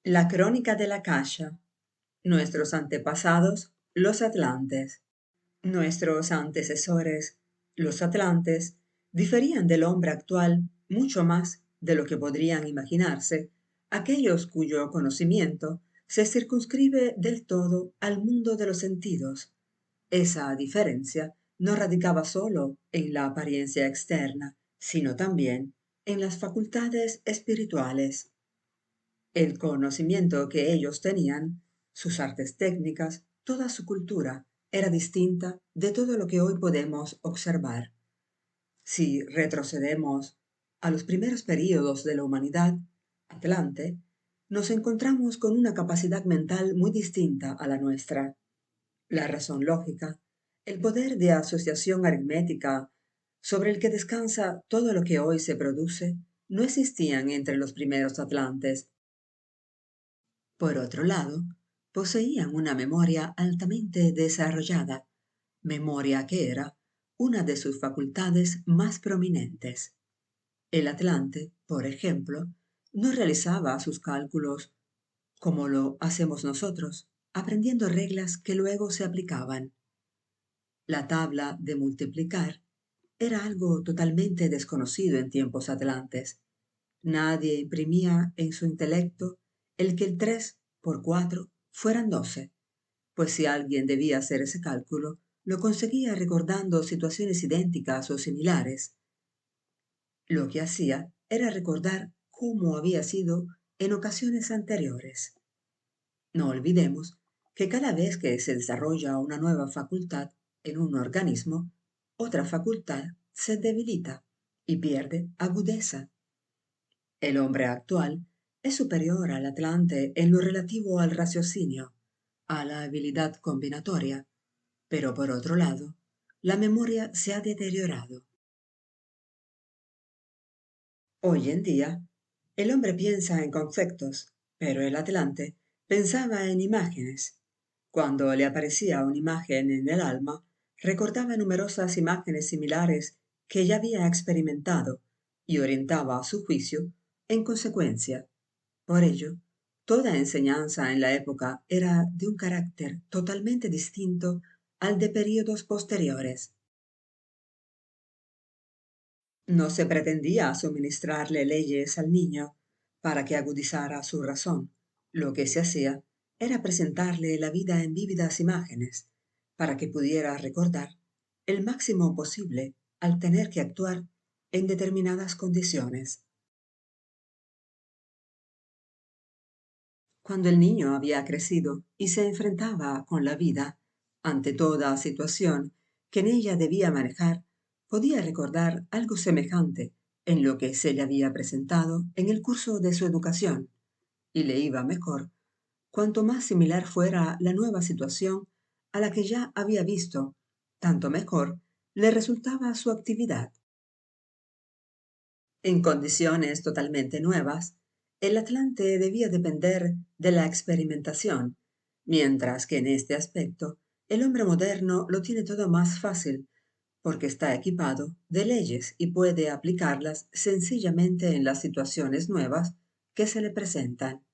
La crónica de la Cacha. Nuestros antepasados, los atlantes. Nuestros antecesores, los atlantes, diferían del hombre actual mucho más de lo que podrían imaginarse aquellos cuyo conocimiento se circunscribe del todo al mundo de los sentidos. Esa diferencia no radicaba solo en la apariencia externa, sino también en las facultades espirituales. El conocimiento que ellos tenían, sus artes técnicas, toda su cultura, era distinta de todo lo que hoy podemos observar. Si retrocedemos a los primeros períodos de la humanidad, Atlante, nos encontramos con una capacidad mental muy distinta a la nuestra. La razón lógica, el poder de asociación aritmética sobre el que descansa todo lo que hoy se produce, no existían entre los primeros atlantes. Por otro lado, poseían una memoria altamente desarrollada, memoria que era una de sus facultades más prominentes. El Atlante, por ejemplo, no realizaba sus cálculos como lo hacemos nosotros, aprendiendo reglas que luego se aplicaban. La tabla de multiplicar era algo totalmente desconocido en tiempos atlantes. Nadie imprimía en su intelecto el que el 3 por 4 fueran 12, pues si alguien debía hacer ese cálculo, lo conseguía recordando situaciones idénticas o similares. Lo que hacía era recordar cómo había sido en ocasiones anteriores. No olvidemos que cada vez que se desarrolla una nueva facultad en un organismo, otra facultad se debilita y pierde agudeza. El hombre actual es superior al Atlante en lo relativo al raciocinio, a la habilidad combinatoria, pero por otro lado, la memoria se ha deteriorado. Hoy en día, el hombre piensa en conceptos, pero el Atlante pensaba en imágenes. Cuando le aparecía una imagen en el alma, recordaba numerosas imágenes similares que ya había experimentado y orientaba su juicio en consecuencia. Por ello, toda enseñanza en la época era de un carácter totalmente distinto al de períodos posteriores. No se pretendía suministrarle leyes al niño para que agudizara su razón. Lo que se hacía era presentarle la vida en vívidas imágenes para que pudiera recordar el máximo posible al tener que actuar en determinadas condiciones. Cuando el niño había crecido y se enfrentaba con la vida, ante toda situación que en ella debía manejar, podía recordar algo semejante en lo que se le había presentado en el curso de su educación, y le iba mejor cuanto más similar fuera la nueva situación a la que ya había visto, tanto mejor le resultaba su actividad. En condiciones totalmente nuevas, el Atlante debía depender de la experimentación, mientras que en este aspecto el hombre moderno lo tiene todo más fácil, porque está equipado de leyes y puede aplicarlas sencillamente en las situaciones nuevas que se le presentan.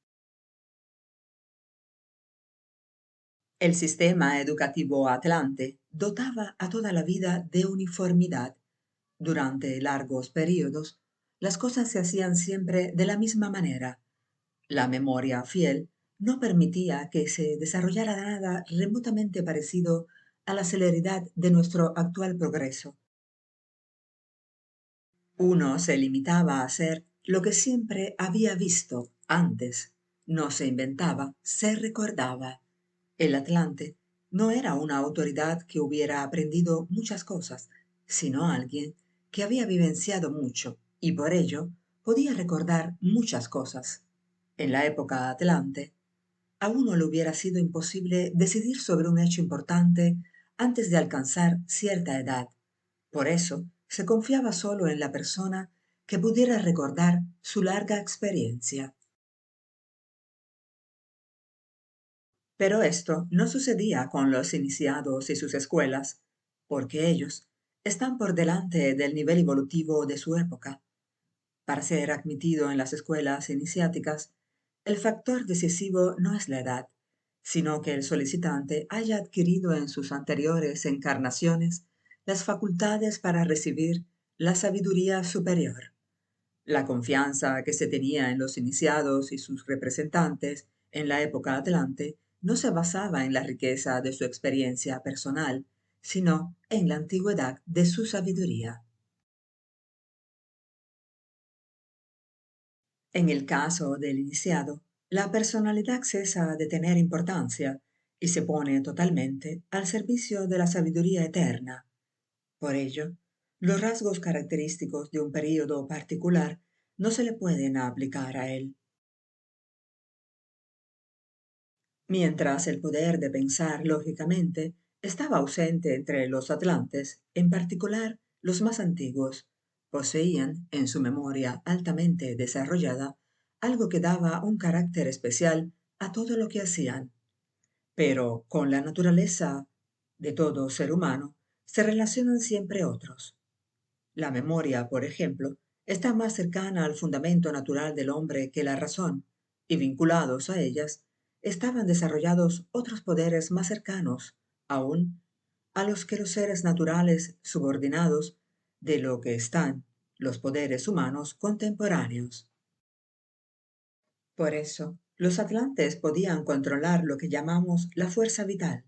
El sistema educativo atlante dotaba a toda la vida de uniformidad. Durante largos períodos, las cosas se hacían siempre de la misma manera. La memoria fiel no permitía que se desarrollara nada remotamente parecido a la celeridad de nuestro actual progreso. Uno se limitaba a hacer lo que siempre había visto antes. No se inventaba, se recordaba. El Atlante no era una autoridad que hubiera aprendido muchas cosas, sino alguien que había vivenciado mucho y por ello podía recordar muchas cosas. En la época Atlante, a uno le hubiera sido imposible decidir sobre un hecho importante antes de alcanzar cierta edad. Por eso se confiaba solo en la persona que pudiera recordar su larga experiencia. Pero esto no sucedía con los iniciados y sus escuelas, porque ellos están por delante del nivel evolutivo de su época. Para ser admitido en las escuelas iniciáticas, El factor decisivo no es la edad, sino que el solicitante haya adquirido en sus anteriores encarnaciones las facultades para recibir la sabiduría superior. La confianza que se tenía en los iniciados y sus representantes en la época atlante no se basaba en la riqueza de su experiencia personal, sino en la antigüedad de su sabiduría. En el caso del iniciado, la personalidad cesa de tener importancia y se pone totalmente al servicio de la sabiduría eterna. Por ello, los rasgos característicos de un período particular no se le pueden aplicar a él. Mientras el poder de pensar lógicamente estaba ausente entre los atlantes, en particular los más antiguos, poseían en su memoria altamente desarrollada algo que daba un carácter especial a todo lo que hacían. Pero con la naturaleza de todo ser humano se relacionan siempre otros. La memoria, por ejemplo, está más cercana al fundamento natural del hombre que la razón, y vinculados a ellas, estaban desarrollados otros poderes más cercanos, aún, a los que los seres naturales subordinados de lo que están los poderes humanos contemporáneos. Por eso, los atlantes podían controlar lo que llamamos la fuerza vital.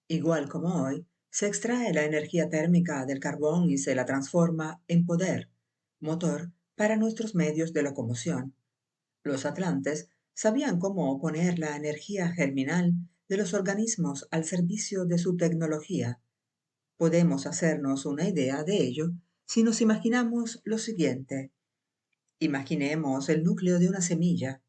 Igual como hoy, se extrae la energía térmica del carbón y se la transforma en poder, motor para nuestros medios de locomoción. Los atlantes sabían cómo poner la energía germinal de los organismos al servicio de su tecnología. Podemos hacernos una idea de ello si nos imaginamos lo siguiente. Imaginemos el núcleo de una semilla.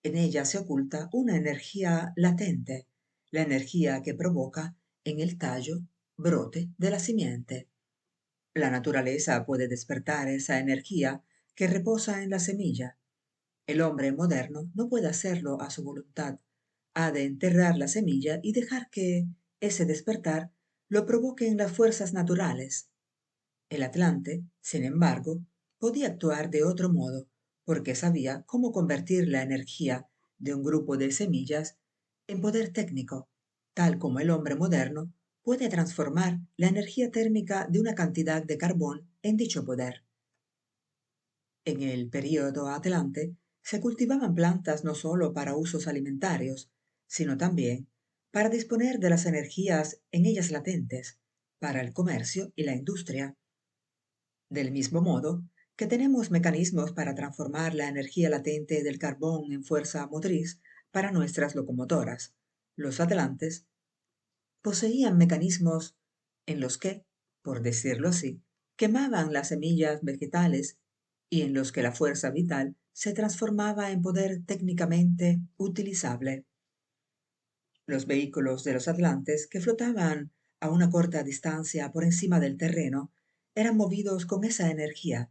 En ella se oculta una energía latente, la energía que provoca en el tallo brote de la simiente. La naturaleza puede despertar esa energía que reposa en la semilla. El hombre moderno no puede hacerlo a su voluntad. Ha de enterrar la semilla y dejar que ese despertar lo provoque en las fuerzas naturales. El Atlante, sin embargo, podía actuar de otro modo, porque sabía cómo convertir la energía de un grupo de semillas en poder técnico, tal como el hombre moderno puede transformar la energía térmica de una cantidad de carbón en dicho poder. En el período Atlante se cultivaban plantas no solo para usos alimentarios, sino también para disponer de las energías en ellas latentes, para el comercio y la industria. Del mismo modo que tenemos mecanismos para transformar la energía latente del carbón en fuerza motriz para nuestras locomotoras, los atlantes poseían mecanismos en los que, por decirlo así, quemaban las semillas vegetales y en los que la fuerza vital se transformaba en poder técnicamente utilizable. Los vehículos de los atlantes, que flotaban a una corta distancia por encima del terreno, eran movidos con esa energía.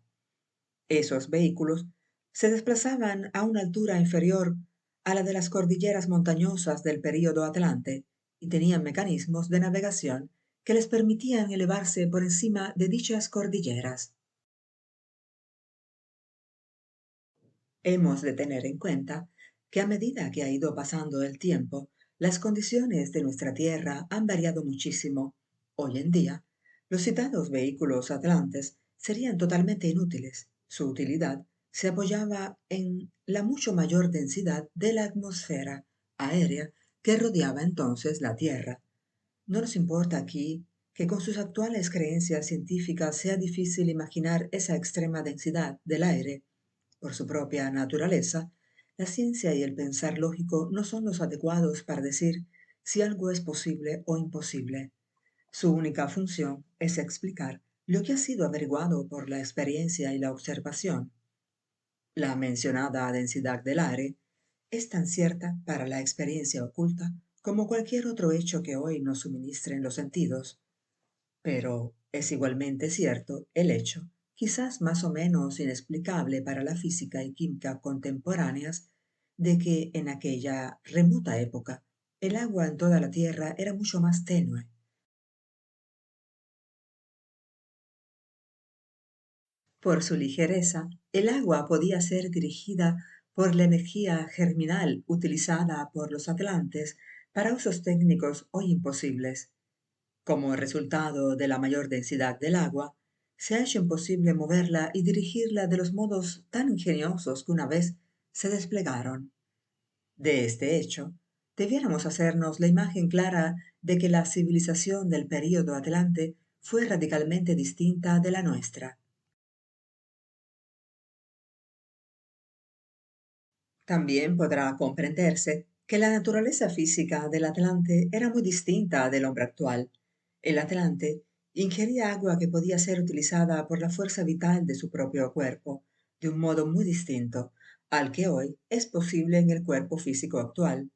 Esos vehículos se desplazaban a una altura inferior a la de las cordilleras montañosas del período Atlante y tenían mecanismos de navegación que les permitían elevarse por encima de dichas cordilleras. Hemos de tener en cuenta que a medida que ha ido pasando el tiempo, las condiciones de nuestra Tierra han variado muchísimo. Hoy en día, los citados vehículos atlantes serían totalmente inútiles. Su utilidad se apoyaba en la mucho mayor densidad de la atmósfera aérea que rodeaba entonces la Tierra. No nos importa aquí que con sus actuales creencias científicas sea difícil imaginar esa extrema densidad del aire. Por su propia naturaleza, la ciencia y el pensar lógico no son los adecuados para decir si algo es posible o imposible. Su única función es explicar lo que ha sido averiguado por la experiencia y la observación. La mencionada densidad del aire es tan cierta para la experiencia oculta como cualquier otro hecho que hoy nos suministren los sentidos. Pero es igualmente cierto el hecho, quizás más o menos inexplicable para la física y química contemporáneas, de que en aquella remota época el agua en toda la Tierra era mucho más tenue. Por su ligereza, el agua podía ser dirigida por la energía germinal utilizada por los atlantes para usos técnicos hoy imposibles. Como resultado de la mayor densidad del agua, se ha hecho imposible moverla y dirigirla de los modos tan ingeniosos que una vez se desplegaron. De este hecho, debiéramos hacernos la imagen clara de que la civilización del período atlante fue radicalmente distinta de la nuestra. También podrá comprenderse que la naturaleza física del Atlante era muy distinta del hombre actual. El Atlante ingería agua que podía ser utilizada por la fuerza vital de su propio cuerpo, de un modo muy distinto al que hoy es posible en el cuerpo físico actual.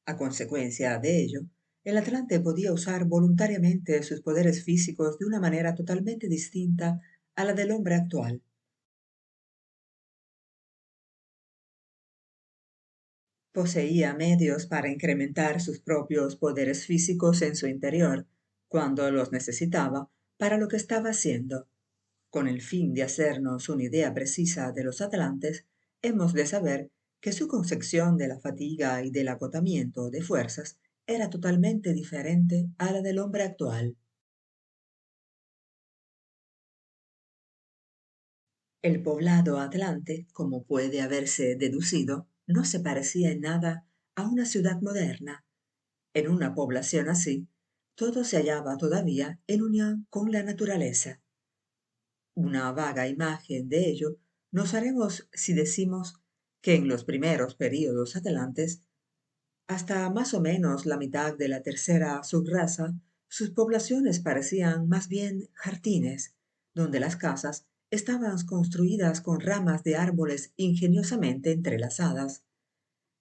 A consecuencia de ello, el Atlante podía usar voluntariamente sus poderes físicos de una manera totalmente distinta a la del hombre actual. Poseía medios para incrementar sus propios poderes físicos en su interior, cuando los necesitaba para lo que estaba haciendo. Con el fin de hacernos una idea precisa de los atlantes, hemos de saber que su concepción de la fatiga y del agotamiento de fuerzas era totalmente diferente a la del hombre actual. El poblado atlante, como puede haberse deducido, no se parecía en nada a una ciudad moderna. En una población así, todo se hallaba todavía en unión con la naturaleza. Una vaga imagen de ello nos haremos si decimos que en los primeros períodos atlantes, hasta más o menos la mitad de la tercera subraza, sus poblaciones parecían más bien jardines, donde las casas estaban construidas con ramas de árboles ingeniosamente entrelazadas.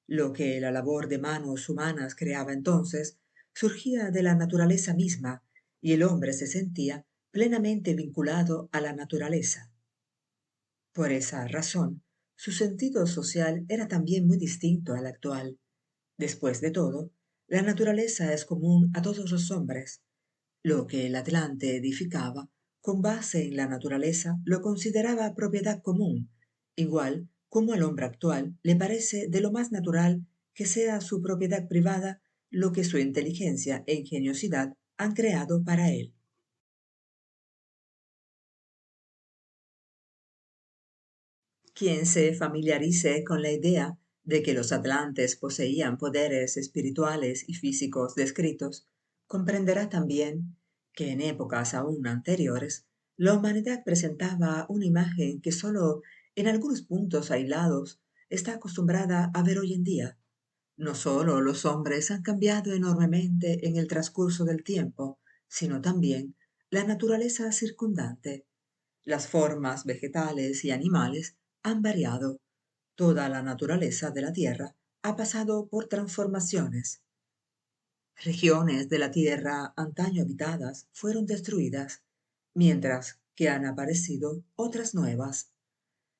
Lo que la labor de manos humanas creaba entonces surgía de la naturaleza misma, y el hombre se sentía plenamente vinculado a la naturaleza. Por esa razón, su sentido social era también muy distinto al actual. Después de todo, la naturaleza es común a todos los hombres. Lo que el Atlante edificaba, con base en la naturaleza, lo consideraba propiedad común, igual como al hombre actual le parece de lo más natural que sea su propiedad privada lo que su inteligencia e ingeniosidad han creado para él. Quien se familiarice con la idea de que los atlantes poseían poderes espirituales y físicos descritos, comprenderá también que en épocas aún anteriores la humanidad presentaba una imagen que sólo en algunos puntos aislados está acostumbrada a ver hoy en día. No sólo los hombres han cambiado enormemente en el transcurso del tiempo, sino también la naturaleza circundante. Las formas vegetales y animales han variado. Toda la naturaleza de la Tierra ha pasado por transformaciones. Regiones de la Tierra antaño habitadas fueron destruidas, mientras que han aparecido otras nuevas.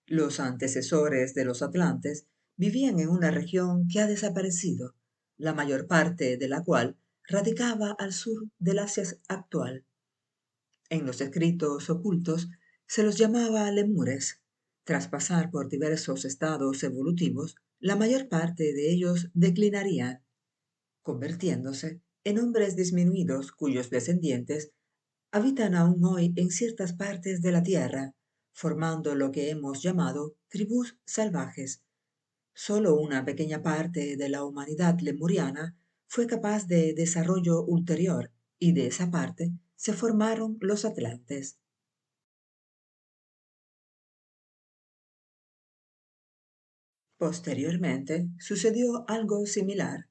Los antecesores de los atlantes vivían en una región que ha desaparecido, la mayor parte de la cual radicaba al sur del Asia actual. En los escritos ocultos se los llamaba lemures. Tras pasar por diversos estados evolutivos, la mayor parte de ellos declinarían, convirtiéndose en hombres disminuidos cuyos descendientes habitan aún hoy en ciertas partes de la Tierra, formando lo que hemos llamado tribus salvajes. Solo una pequeña parte de la humanidad lemuriana fue capaz de desarrollo ulterior, y de esa parte se formaron los atlantes. Posteriormente sucedió algo similar.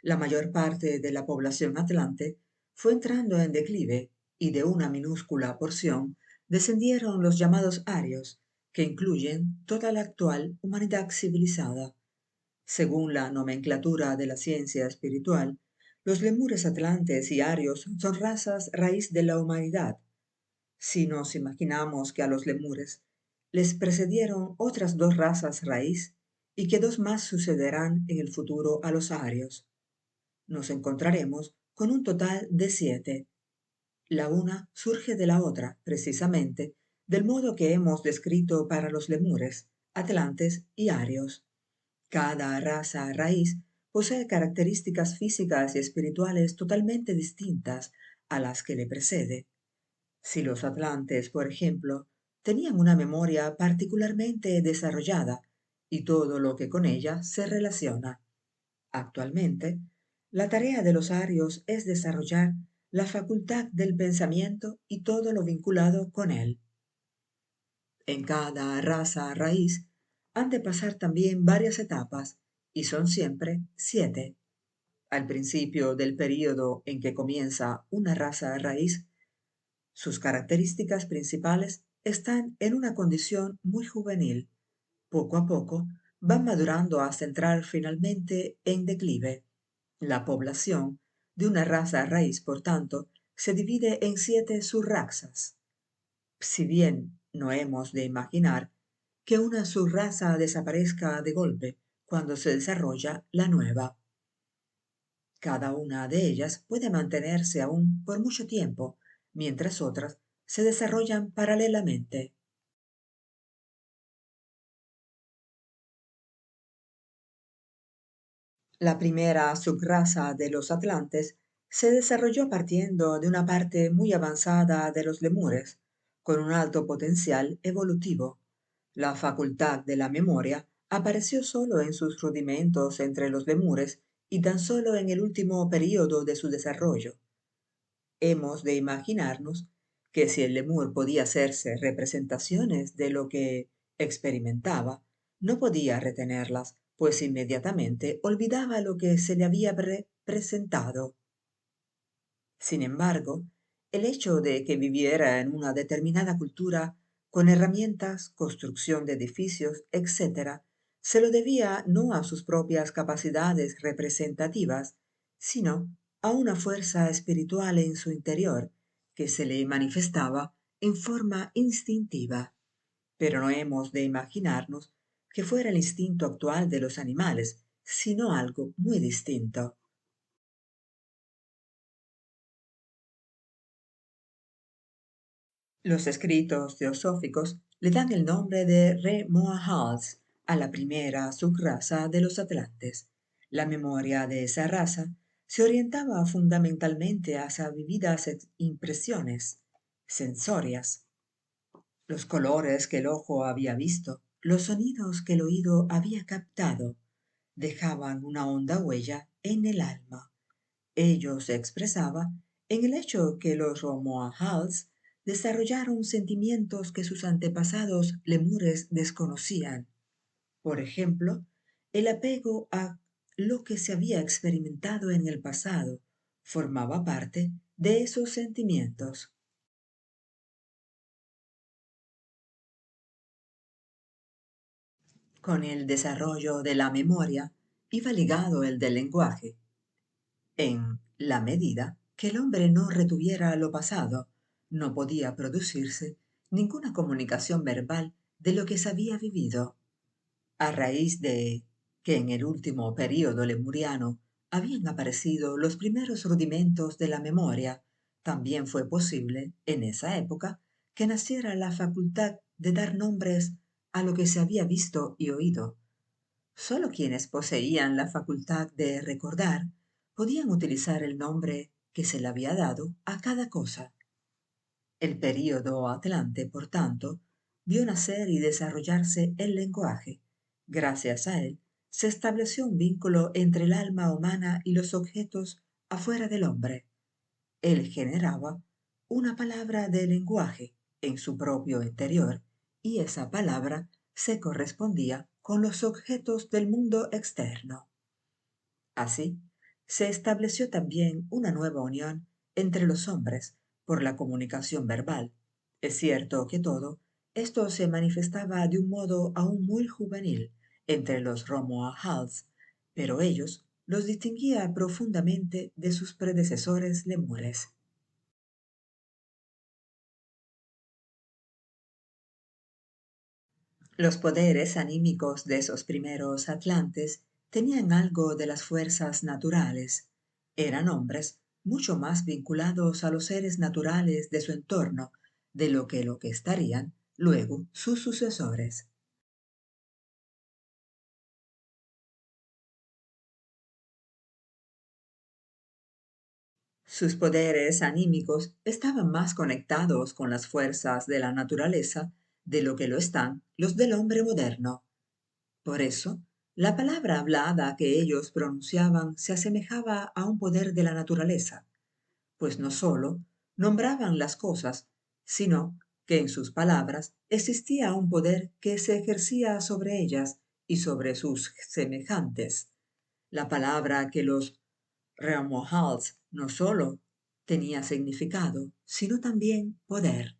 La mayor parte de la población atlante fue entrando en declive, y de una minúscula porción descendieron los llamados arios, que incluyen toda la actual humanidad civilizada. Según la nomenclatura de la ciencia espiritual, los lemures atlantes y arios son razas raíz de la humanidad. Si nos imaginamos que a los lemures les precedieron otras dos razas raíz y que dos más sucederán en el futuro a los arios, nos encontraremos con un total de 7. La una surge de la otra, precisamente, del modo que hemos descrito para los lemures, atlantes y arios. Cada raza raíz posee características físicas y espirituales totalmente distintas a las que le precede. Si los atlantes, por ejemplo, tenían una memoria particularmente desarrollada y todo lo que con ella se relaciona. Actualmente, la tarea de los arios es desarrollar la facultad del pensamiento y todo lo vinculado con él. En cada raza raíz han de pasar también varias etapas, y son siempre 7. Al principio del período en que comienza una raza raíz, sus características principales están en una condición muy juvenil. Poco a poco van madurando hasta entrar finalmente en declive. La población de una raza raíz, por tanto, se divide en 7 subrazas. Si bien no hemos de imaginar que una subraza desaparezca de golpe cuando se desarrolla la nueva. Cada una de ellas puede mantenerse aún por mucho tiempo, mientras otras se desarrollan paralelamente. La primera subraza de los atlantes se desarrolló partiendo de una parte muy avanzada de los lemures, con un alto potencial evolutivo. La facultad de la memoria apareció solo en sus rudimentos entre los lemures y tan solo en el último período de su desarrollo. Hemos de imaginarnos que si el lemur podía hacerse representaciones de lo que experimentaba, no podía retenerlas, pues inmediatamente olvidaba lo que se le había presentado. Sin embargo, el hecho de que viviera en una determinada cultura, con herramientas, construcción de edificios, etc., se lo debía no a sus propias capacidades representativas, sino a una fuerza espiritual en su interior que se le manifestaba en forma instintiva. Pero no hemos de imaginarnos que fuera el instinto actual de los animales, sino algo muy distinto. Los escritos teosóficos le dan el nombre de Re-Moahals a la primera subraza de los atlantes. La memoria de esa raza se orientaba fundamentalmente hacia vividas impresiones sensorias, los colores que el ojo había visto, los sonidos que el oído había captado, dejaban una honda huella en el alma. Ello se expresaba en el hecho que los Romoahals desarrollaron sentimientos que sus antepasados lemures desconocían. Por ejemplo, el apego a lo que se había experimentado en el pasado formaba parte de esos sentimientos. Con el desarrollo de la memoria iba ligado el del lenguaje. En la medida que el hombre no retuviera lo pasado, no podía producirse ninguna comunicación verbal de lo que se había vivido. A raíz de que en el último período lemuriano habían aparecido los primeros rudimentos de la memoria, también fue posible, en esa época, que naciera la facultad de dar nombres a lo que se había visto y oído. Solo quienes poseían la facultad de recordar podían utilizar el nombre que se le había dado a cada cosa. El período atlante, por tanto, vio nacer y desarrollarse el lenguaje. Gracias a él, se estableció un vínculo entre el alma humana y los objetos afuera del hombre. Él generaba una palabra de lenguaje en su propio interior y esa palabra se correspondía con los objetos del mundo externo. Así, se estableció también una nueva unión entre los hombres por la comunicación verbal. Es cierto que todo esto se manifestaba de un modo aún muy juvenil entre los Romoahals, pero ellos los distinguía profundamente de sus predecesores lemures. Los poderes anímicos de esos primeros atlantes tenían algo de las fuerzas naturales. Eran hombres mucho más vinculados a los seres naturales de su entorno de lo que estarían luego sus sucesores. Sus poderes anímicos estaban más conectados con las fuerzas de la naturaleza de lo que lo están los del hombre moderno. Por eso, la palabra hablada que ellos pronunciaban se asemejaba a un poder de la naturaleza, pues no sólo nombraban las cosas, sino que en sus palabras existía un poder que se ejercía sobre ellas y sobre sus semejantes. La palabra que los Remohals no sólo tenía significado, sino también poder.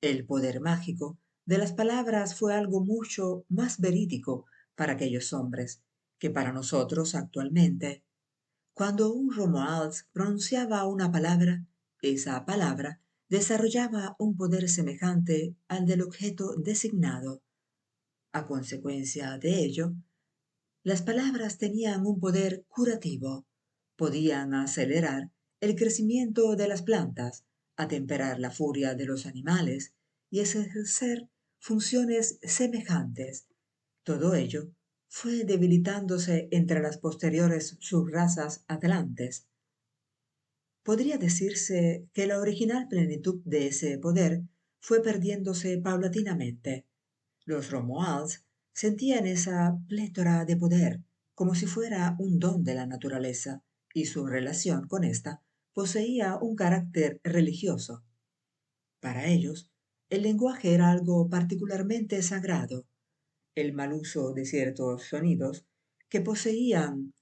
El poder mágico de las palabras fue algo mucho más verídico para aquellos hombres que para nosotros actualmente. Cuando un Romuald pronunciaba una palabra, esa palabra desarrollaba un poder semejante al del objeto designado. A consecuencia de ello, las palabras tenían un poder curativo. Podían acelerar el crecimiento de las plantas, atemperar la furia de los animales y ejercer funciones semejantes. Todo ello fue debilitándose entre las posteriores subrazas atlantes. Podría decirse que la original plenitud de ese poder fue perdiéndose paulatinamente. Los Romualds sentían esa plétora de poder como si fuera un don de la naturaleza, y su relación con ésta poseía un carácter religioso. Para ellos, el lenguaje era algo particularmente sagrado. El mal uso de ciertos sonidos que poseían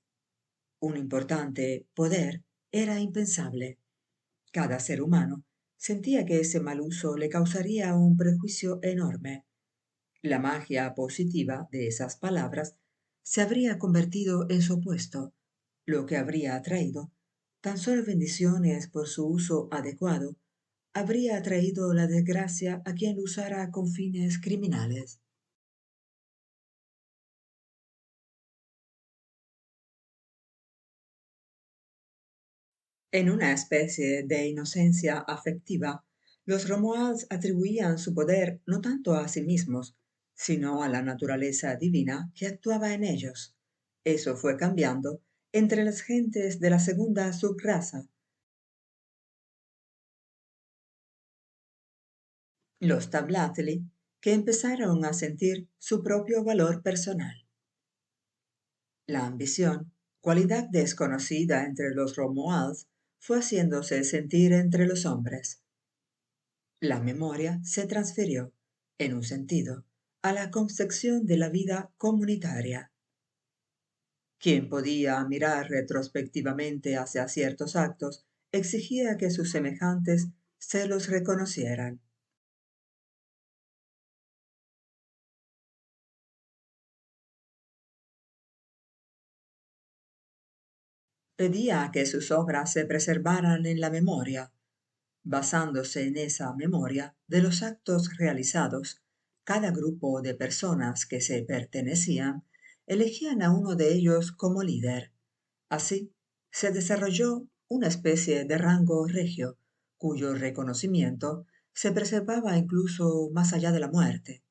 un importante poder era impensable. Cada ser humano sentía que ese mal uso le causaría un prejuicio enorme. La magia positiva de esas palabras se habría convertido en su opuesto, lo que habría atraído tan solo bendiciones por su uso adecuado, habría atraído la desgracia a quien lo usara con fines criminales. En una especie de inocencia afectiva, los Romualds atribuían su poder no tanto a sí mismos, sino a la naturaleza divina que actuaba en ellos. Eso fue cambiando entre las gentes de la segunda subraza, los Tablatli, que empezaron a sentir su propio valor personal. La ambición, cualidad desconocida entre los Romualds, fue haciéndose sentir entre los hombres. La memoria se transfirió, en un sentido, a la concepción de la vida comunitaria. Quien podía mirar retrospectivamente hacia ciertos actos exigía que sus semejantes se los reconocieran. Pedía que sus obras se preservaran en la memoria. Basándose en esa memoria de los actos realizados, cada grupo de personas que se pertenecían elegían a uno de ellos como líder. Así, se desarrolló una especie de rango regio, cuyo reconocimiento se preservaba incluso más allá de la muerte.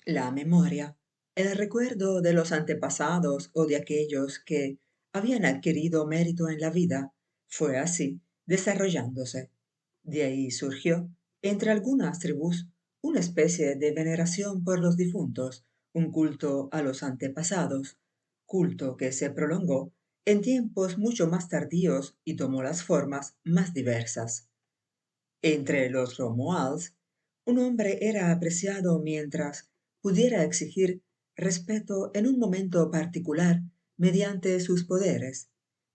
La memoria, el recuerdo de los antepasados o de aquellos que habían adquirido mérito en la vida, fue así desarrollándose. De ahí surgió, entre algunas tribus, una especie de veneración por los difuntos, un culto a los antepasados, culto que se prolongó en tiempos mucho más tardíos y tomó las formas más diversas. Entre los Romualds, un hombre era apreciado mientras pudiera exigir respeto en un momento particular mediante sus poderes.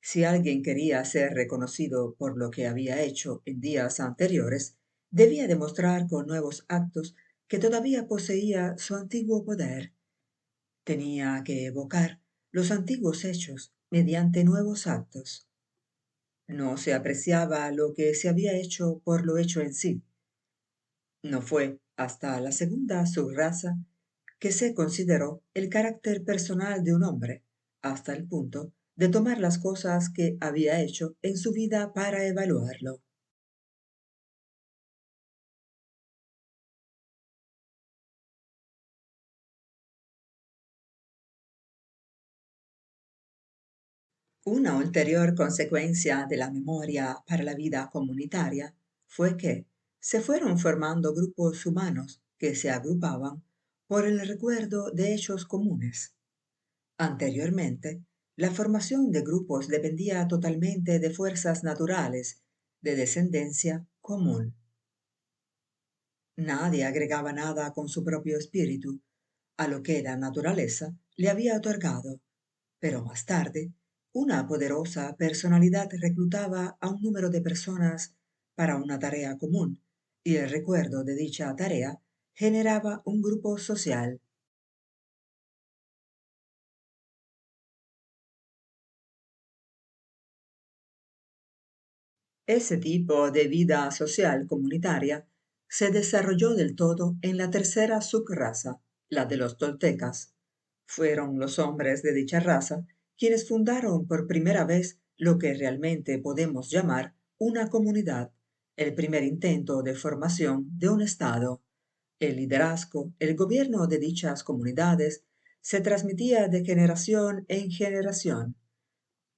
Si alguien quería ser reconocido por lo que había hecho en días anteriores, debía demostrar con nuevos actos que todavía poseía su antiguo poder. Tenía que evocar los antiguos hechos mediante nuevos actos. No se apreciaba lo que se había hecho por lo hecho en sí. No fue hasta la segunda subraza que se consideró el carácter personal de un hombre, hasta el punto de tomar las cosas que había hecho en su vida para evaluarlo. Una ulterior consecuencia de la memoria para la vida comunitaria fue que se fueron formando grupos humanos que se agrupaban por el recuerdo de hechos comunes. Anteriormente, la formación de grupos dependía totalmente de fuerzas naturales, de descendencia común. Nadie agregaba nada con su propio espíritu a lo que la naturaleza le había otorgado, pero más tarde, una poderosa personalidad reclutaba a un número de personas para una tarea común, y el recuerdo de dicha tarea generaba un grupo social. Ese tipo de vida social comunitaria se desarrolló del todo en la tercera subraza, la de los toltecas. Fueron los hombres de dicha raza quienes fundaron por primera vez lo que realmente podemos llamar una comunidad, el primer intento de formación de un Estado. El liderazgo, el gobierno de dichas comunidades se transmitía de generación en generación.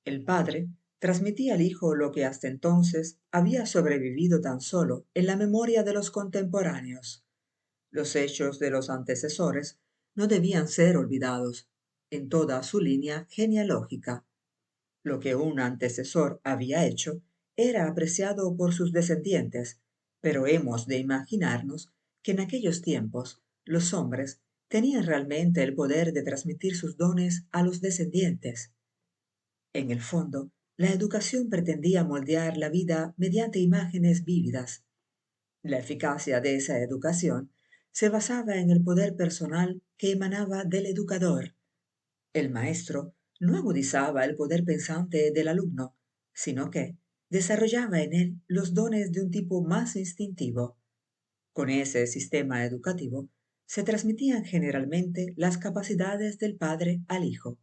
El padre transmitía al hijo lo que hasta entonces había sobrevivido tan solo en la memoria de los contemporáneos. Los hechos de los antecesores no debían ser olvidados en toda su línea genealógica. Lo que un antecesor había hecho era apreciado por sus descendientes, pero hemos de imaginarnos que en aquellos tiempos los hombres tenían realmente el poder de transmitir sus dones a los descendientes. En el fondo, la educación pretendía moldear la vida mediante imágenes vívidas. La eficacia de esa educación se basaba en el poder personal que emanaba del educador. El maestro no agudizaba el poder pensante del alumno, sino que desarrollaba en él los dones de un tipo más instintivo. Con ese sistema educativo se transmitían generalmente las capacidades del padre al hijo.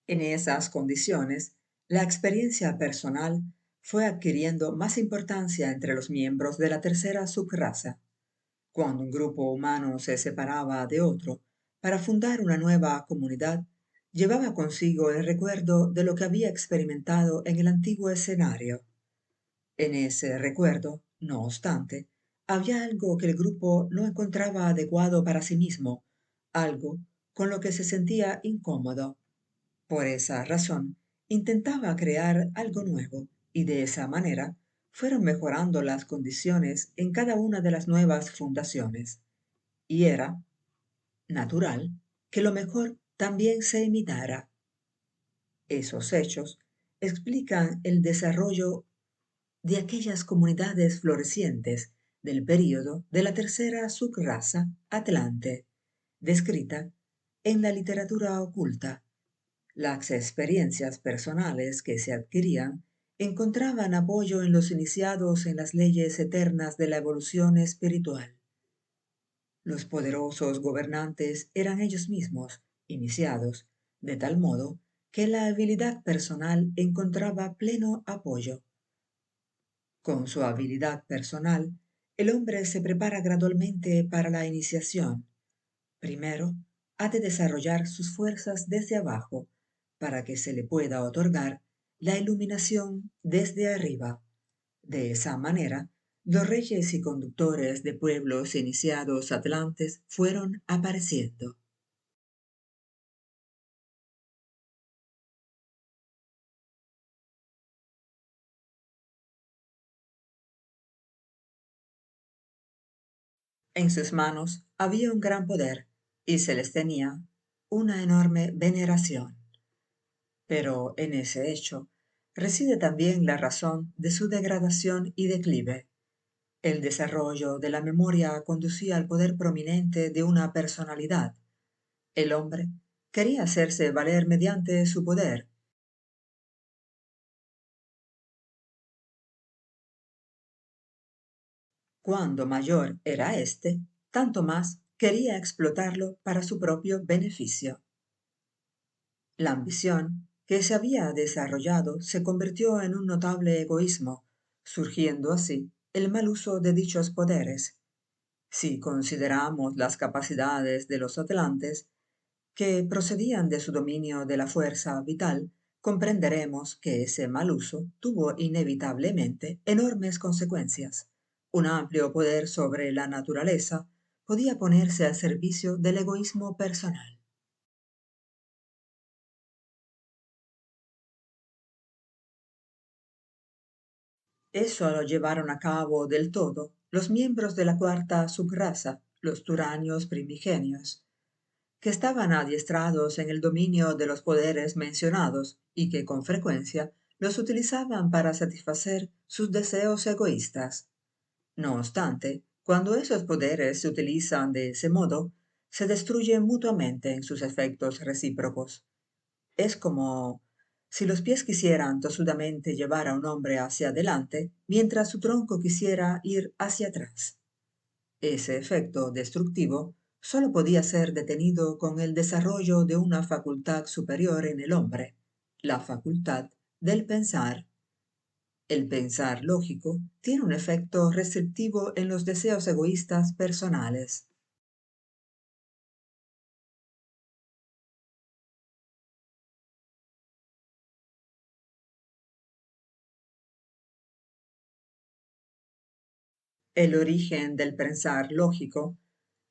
En esas condiciones, la experiencia personal fue adquiriendo más importancia entre los miembros de la tercera subraza. Cuando un grupo humano se separaba de otro para fundar una nueva comunidad, llevaba consigo el recuerdo de lo que había experimentado en el antiguo escenario. En ese recuerdo, no obstante, había algo que el grupo no encontraba adecuado para sí mismo, algo con lo que se sentía incómodo. Por esa razón, intentaba crear algo nuevo y de esa manera fueron mejorando las condiciones en cada una de las nuevas fundaciones. Y era natural que lo mejor también se imitara. Esos hechos explican el desarrollo de aquellas comunidades florecientes del período de la tercera subraza Atlante, descrita en la literatura oculta. Las experiencias personales que se adquirían encontraban apoyo en los iniciados en las leyes eternas de la evolución espiritual. Los poderosos gobernantes eran ellos mismos, iniciados, de tal modo que la habilidad personal encontraba pleno apoyo. Con su habilidad personal, el hombre se prepara gradualmente para la iniciación. Primero, ha de desarrollar sus fuerzas desde abajo para que se le pueda otorgar la iluminación desde arriba. De esa manera, los reyes y conductores de pueblos iniciados atlantes fueron apareciendo. En sus manos había un gran poder y se les tenía una enorme veneración. Pero en ese hecho reside también la razón de su degradación y declive. El desarrollo de la memoria conducía al poder prominente de una personalidad. El hombre quería hacerse valer mediante su poder. Cuando mayor era éste, tanto más quería explotarlo para su propio beneficio. La ambición que se había desarrollado se convirtió en un notable egoísmo, surgiendo así el mal uso de dichos poderes. Si consideramos las capacidades de los atlantes, que procedían de su dominio de la fuerza vital, comprenderemos que ese mal uso tuvo inevitablemente enormes consecuencias. Un amplio poder sobre la naturaleza podía ponerse al servicio del egoísmo personal. Eso lo llevaron a cabo del todo los miembros de la cuarta subraza, los turanios primigenios, que estaban adiestrados en el dominio de los poderes mencionados y que con frecuencia los utilizaban para satisfacer sus deseos egoístas. No obstante, cuando esos poderes se utilizan de ese modo, se destruyen mutuamente en sus efectos recíprocos. Es como si los pies quisieran tosudamente llevar a un hombre hacia adelante, mientras su tronco quisiera ir hacia atrás. Ese efecto destructivo sólo podía ser detenido con el desarrollo de una facultad superior en el hombre, la facultad del pensar. El pensar lógico tiene un efecto restrictivo en los deseos egoístas personales. El origen del pensar lógico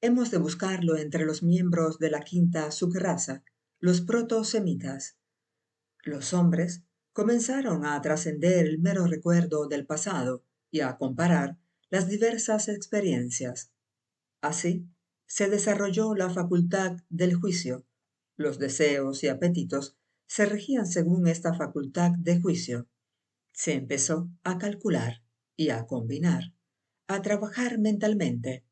hemos de buscarlo entre los miembros de la quinta subraza, los protosemitas. Los hombres comenzaron a trascender el mero recuerdo del pasado y a comparar las diversas experiencias. Así, se desarrolló la facultad del juicio. Los deseos y apetitos se regían según esta facultad de juicio. Se empezó a calcular y a combinar, a trabajar mentalmente.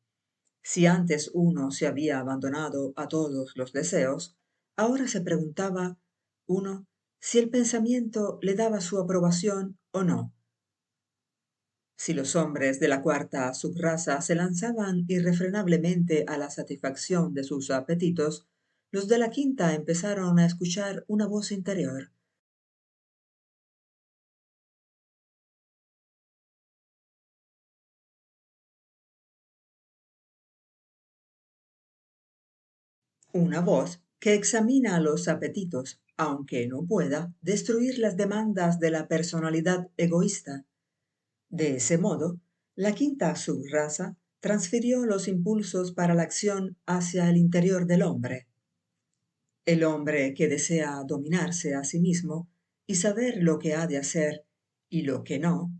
Si antes uno se había abandonado a todos los deseos, ahora se preguntaba uno si el pensamiento le daba su aprobación o no. Si los hombres de la cuarta subraza se lanzaban irrefrenablemente a la satisfacción de sus apetitos, los de la quinta empezaron a escuchar una voz interior. Una voz que examina los apetitos, aunque no pueda destruir las demandas de la personalidad egoísta. De ese modo, la quinta subraza transfirió los impulsos para la acción hacia el interior del hombre. El hombre que desea dominarse a sí mismo y saber lo que ha de hacer y lo que no,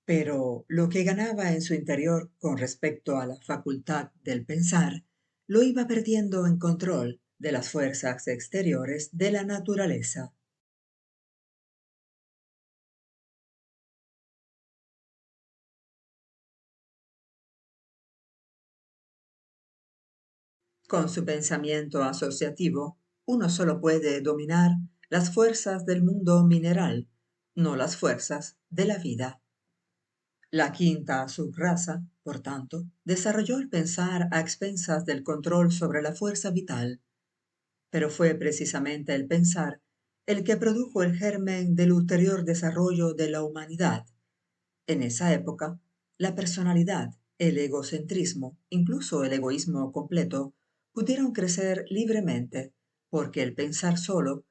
pero lo que ganaba en su interior con respecto a la facultad del pensar, lo iba perdiendo en control de las fuerzas exteriores de la naturaleza. Con su pensamiento asociativo, uno solo puede dominar las fuerzas del mundo mineral, no las fuerzas de la vida. La quinta subraza, por tanto, desarrolló el pensar a expensas del control sobre la fuerza vital, pero fue precisamente el pensar el que produjo el germen del ulterior desarrollo de la humanidad. En esa época, la personalidad, el egocentrismo, incluso el egoísmo completo, pudieron crecer libremente, porque el pensar solo,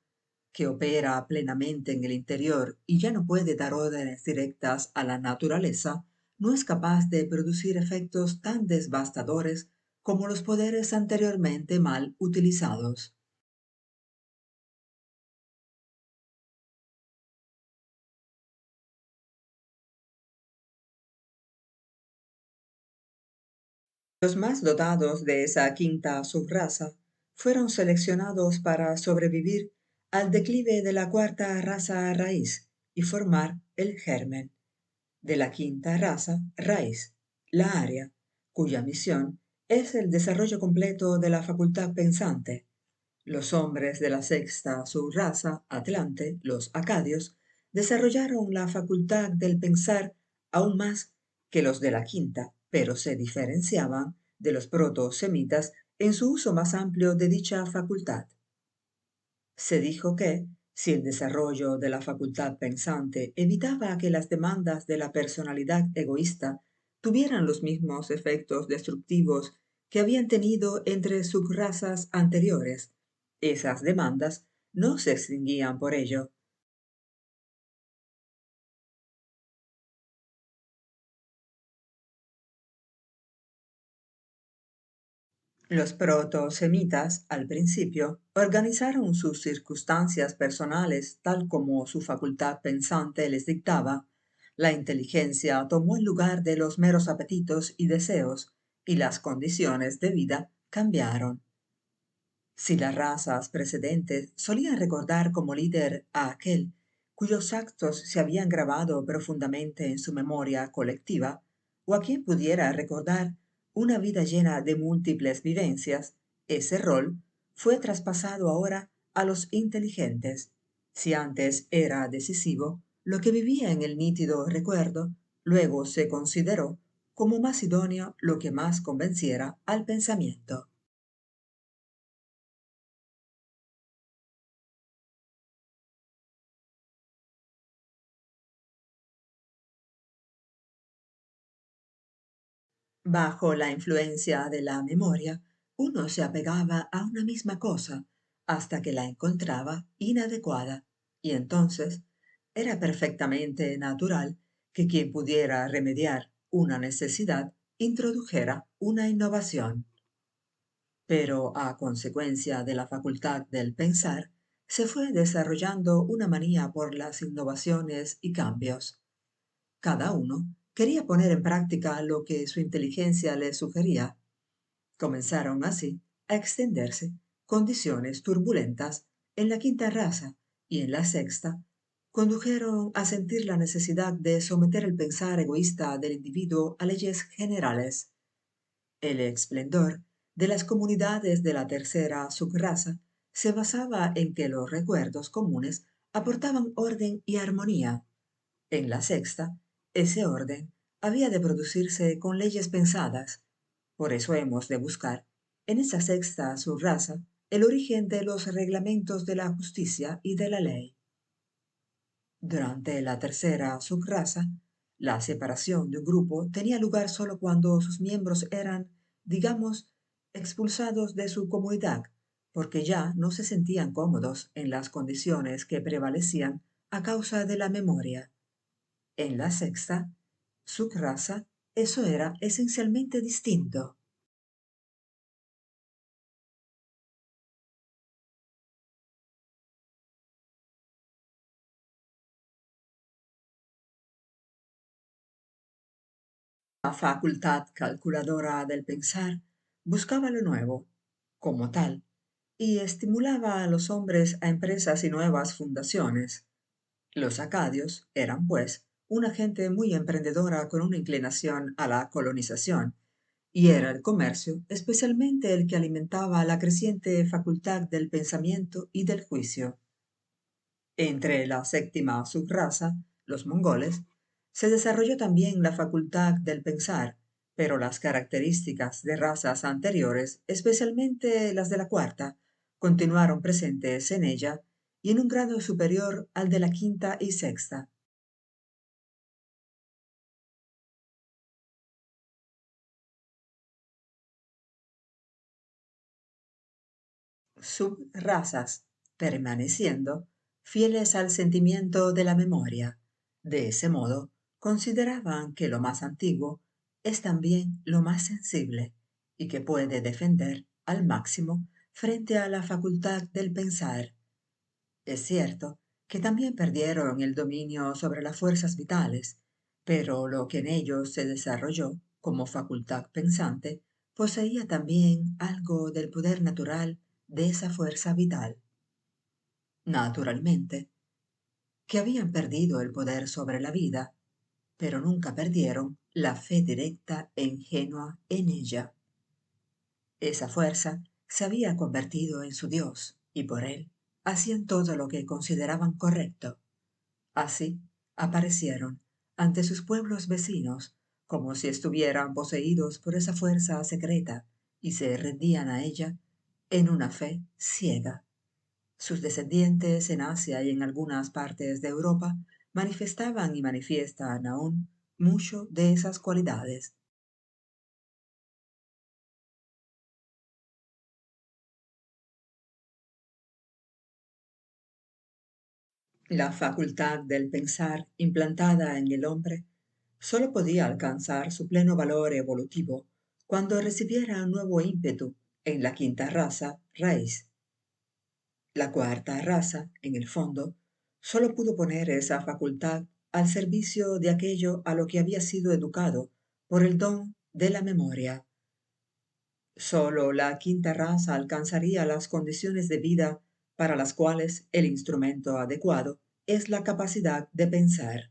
que opera plenamente en el interior y ya no puede dar órdenes directas a la naturaleza, no es capaz de producir efectos tan devastadores como los poderes anteriormente mal utilizados. Los más dotados de esa quinta subraza fueron seleccionados para sobrevivir al declive de la cuarta raza raíz y formar el germen de la quinta raza raíz, la área, cuya misión es el desarrollo completo de la facultad pensante. Los hombres de la sexta subraza, Atlante, los acadios, desarrollaron la facultad del pensar aún más que los de la quinta, pero se diferenciaban de los proto-semitas en su uso más amplio de dicha facultad. Se dijo que, Si el desarrollo de la facultad pensante evitaba que las demandas de la personalidad egoísta tuvieran los mismos efectos destructivos que habían tenido entre subrazas anteriores, esas demandas no se extinguían por ello. Los proto-semitas, al principio, organizaron sus circunstancias personales tal como su facultad pensante les dictaba. La inteligencia tomó el lugar de los meros apetitos y deseos, y las condiciones de vida cambiaron. Si las razas precedentes solían recordar como líder a aquel cuyos actos se habían grabado profundamente en su memoria colectiva, o a quien pudiera recordar una vida llena de múltiples vivencias, ese rol fue traspasado ahora a los inteligentes. Si antes era decisivo lo que vivía en el nítido recuerdo, luego se consideró como más idóneo lo que más convenciera al pensamiento. Bajo la influencia de la memoria, uno se apegaba a una misma cosa hasta que la encontraba inadecuada, y entonces era perfectamente natural que quien pudiera remediar una necesidad introdujera una innovación. Pero a consecuencia de la facultad del pensar, se fue desarrollando una manía por las innovaciones y cambios. Cada uno quería poner en práctica lo que su inteligencia le sugería. Comenzaron así a extenderse condiciones turbulentas en la quinta raza y en la sexta, condujeron a sentir la necesidad de someter el pensar egoísta del individuo a leyes generales. El esplendor de las comunidades de la tercera subraza se basaba en que los recuerdos comunes aportaban orden y armonía. En la sexta, ese orden había de producirse con leyes pensadas. Por eso hemos de buscar, en esa sexta subraza, el origen de los reglamentos de la justicia y de la ley. Durante la tercera subraza, la separación de un grupo tenía lugar solo cuando sus miembros eran, digamos, expulsados de su comunidad, porque ya no se sentían cómodos en las condiciones que prevalecían a causa de la memoria. En la sexta, subraza, eso era esencialmente distinto. La facultad calculadora del pensar buscaba lo nuevo, como tal, y estimulaba a los hombres a empresas y nuevas fundaciones. Los acadios eran, pues, una gente muy emprendedora con una inclinación a la colonización, y era el comercio especialmente el que alimentaba la creciente facultad del pensamiento y del juicio. Entre la séptima subraza, los mongoles, se desarrolló también la facultad del pensar, pero las características de razas anteriores, especialmente las de la cuarta, continuaron presentes en ella y en un grado superior al de la quinta y sexta. Subrazas, permaneciendo fieles al sentimiento de la memoria. De ese modo, consideraban que lo más antiguo es también lo más sensible y que puede defender al máximo frente a la facultad del pensar. Es cierto que también perdieron el dominio sobre las fuerzas vitales, pero lo que en ellos se desarrolló como facultad pensante poseía también algo del poder natural de esa fuerza vital. Naturalmente, que habían perdido el poder sobre la vida, pero nunca perdieron la fe directa e ingenua en ella. Esa fuerza se había convertido en su Dios y por él hacían todo lo que consideraban correcto. Así aparecieron ante sus pueblos vecinos como si estuvieran poseídos por esa fuerza secreta y se rendían a ella en una fe ciega. Sus descendientes en Asia y en algunas partes de Europa manifestaban y manifiestan aún mucho de esas cualidades. La facultad del pensar implantada en el hombre solo podía alcanzar su pleno valor evolutivo cuando recibiera un nuevo ímpetu en la quinta raza raíz. La cuarta raza, en el fondo, solo pudo poner esa facultad al servicio de aquello a lo que había sido educado por el don de la memoria. Solo la quinta raza alcanzaría las condiciones de vida para las cuales el instrumento adecuado es la capacidad de pensar.